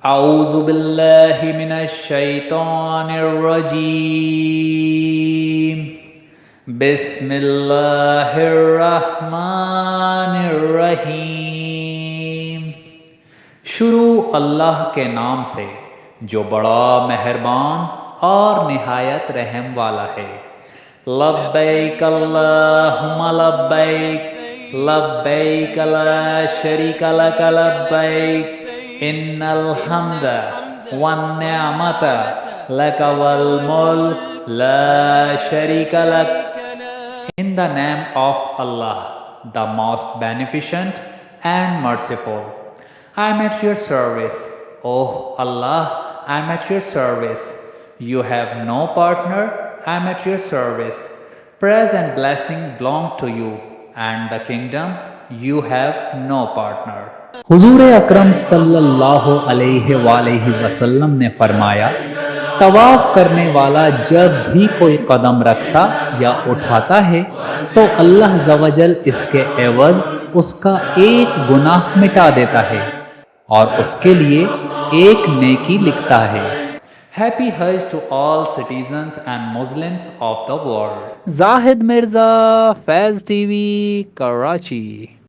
औज़ु बिल्लाहि मिनश शैतानिर रजीम। बिस्मिल्लाहिर रहमानिर रहीम। शुरू अल्लाह के नाम से जो बड़ा मेहरबान और निहायत रहम वाला है। लब्बैक अल्लाहुम्मा लब्बैक, लब्बैक ला शरीका लक लब्बैक, इन्नल हम्दा वन निअमता लक वल मुल्क ला शरीका luck. In the name of Allah, the most beneficent and merciful, I am at your service. Oh Allah, I am at your service. You have no partner, I am at your service. Praise and blessing belong to you, and the kingdom you have no partner. हुजूर अकरम सल्लल्लाहु अलैहि वसल्लम ने फरमाया, तवाफ करने वाला जब भी कोई कदम रखता या उठाता है तो अल्लाह ज़वजल इसके एवज़ उसका एक गुनाह मिटा देता है और उसके लिए एक नेकी लिखता है। Happy Hajj to all citizens and Muslims of the world. Zahid Mirza, Faiz TV, Karachi.